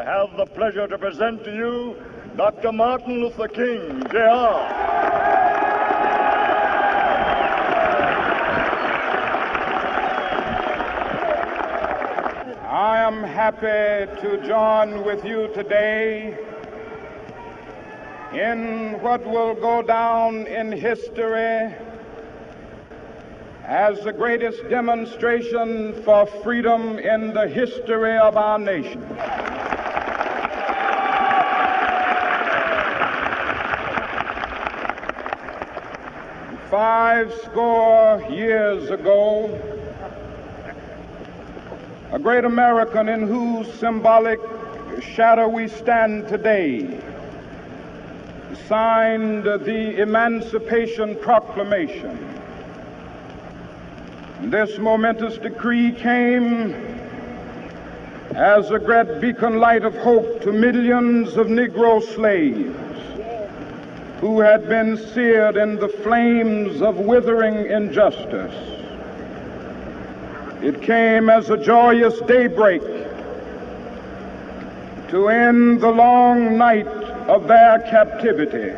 I have the pleasure to present to you Dr. Martin Luther King, Jr. I am happy to join with you today in what will go down in history as the greatest demonstration for freedom in the history of our nation. Five score years ago, a great American in whose symbolic shadow we stand today signed the Emancipation Proclamation. This momentous decree came as a great beacon light of hope to millions of Negro slaves who had been seared in the flames of withering injustice. It came as a joyous daybreak to end the long night of their captivity.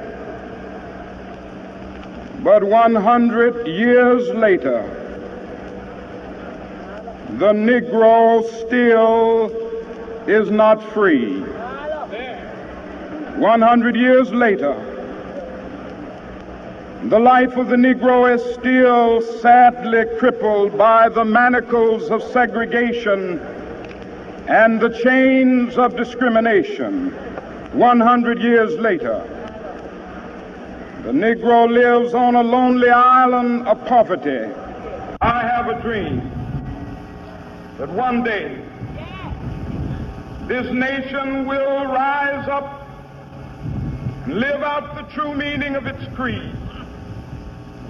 But 100 years later, the Negro still is not free. 100 years later, the life of the Negro is still sadly crippled by the manacles of segregation and the chains of discrimination. 100 years later, the Negro lives on a lonely island of poverty. I have a dream that one day this nation will rise up and live out the true meaning of its creed.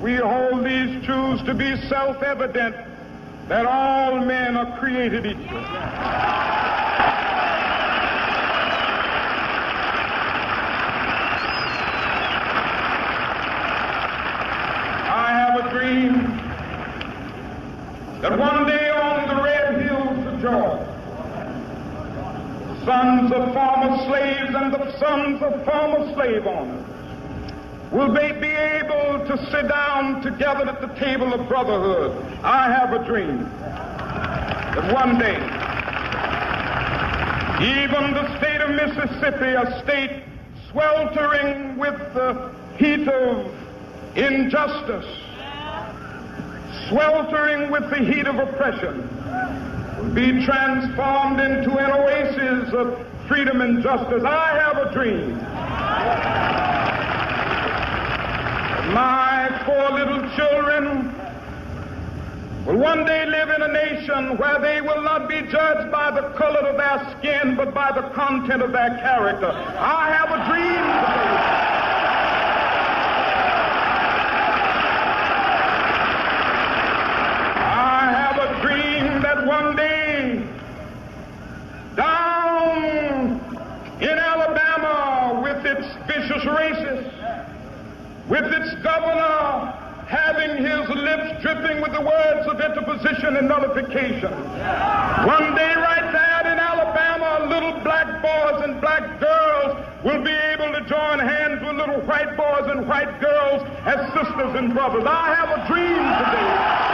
We hold these truths to be self-evident, that all men are created equal. I have a dream that one day on the red hills of Georgia, the sons of former slaves and the sons of former slave owners will they be able to sit down together at the table of brotherhood. I have a dream that one day, even the state of Mississippi, a state sweltering with the heat of injustice, sweltering with the heat of oppression, will be transformed into an oasis of freedom and justice. I have a dream. My four little children will one day live in a nation where they will not be judged by the color of their skin, but by the content of their character. I have a dream today. That one day down in Alabama, with its vicious racists, with its governor having his lips dripping with the words of interposition and nullification, one day right there in Alabama, little black boys and black girls will be able to join hands with little white boys and white girls as sisters and brothers. I have a dream today.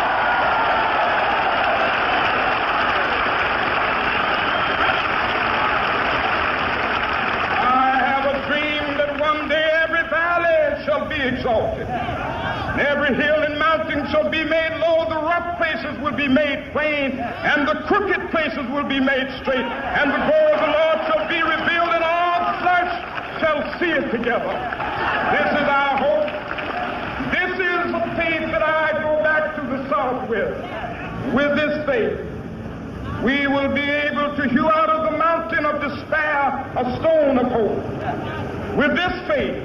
Shall be exalted. And every hill and mountain shall be made low, the rough places will be made plain, and the crooked places will be made straight, and the glory of the Lord shall be revealed, and all flesh shall see it together. This is our hope. This is the faith that I go back to the South with. With this faith, we will be able to hew out of the mountain of despair a stone of hope. With this faith,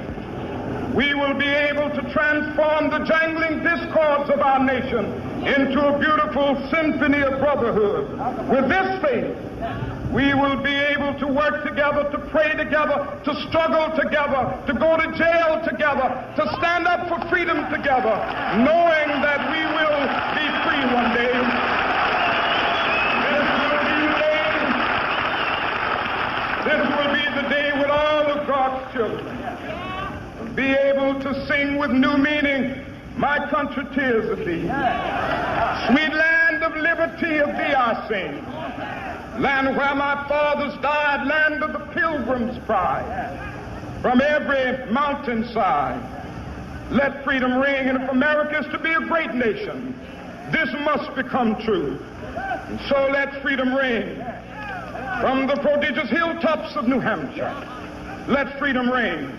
we will be able to transform the jangling discords of our nation into a beautiful symphony of brotherhood. With this faith, we will be able to work together, to pray together, to struggle together, to go to jail together, to stand up for freedom together, knowing that we will be free one day. This will be the day This will be the day when all of God's children will be able to sing with new meaning, my country, tears of thee. Sweet land of liberty, of thee I sing. Land where my fathers died, land of the pilgrim's pride. From every mountainside, let freedom ring. And if America is to be a great nation, this must become true. And so let freedom ring. From the prodigious hilltops of New Hampshire, let freedom ring.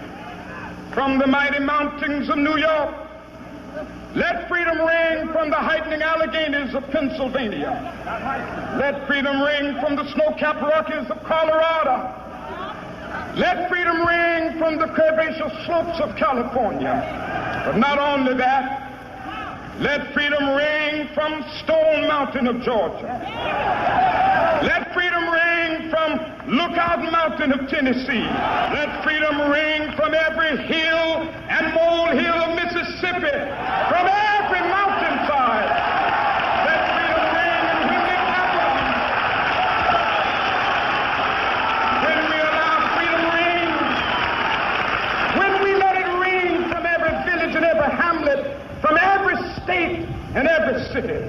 From the mighty mountains of New York, let freedom ring. From the heightening Alleghanies of Pennsylvania, let freedom ring. From the snow-capped Rockies of Colorado, let freedom ring. From the curvaceous slopes of California. But not only that, let freedom ring from Stone Mountain of Georgia. Let freedom ring from Lookout Mountain of Tennessee. Let freedom ring from every hill and molehill of Mississippi, from every mountainside. Let freedom ring, and when it happens, when we allow freedom ring, when we let it ring from every village and every hamlet, from every state and every city,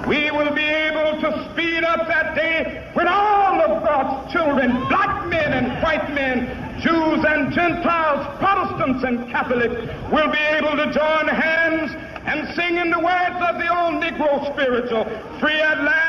we will be able to speed up that day when all of God's children, black men and white men, Jews and Gentiles, Protestants and Catholics, will be able to join hands and sing in the words of the old Negro spiritual, free at last.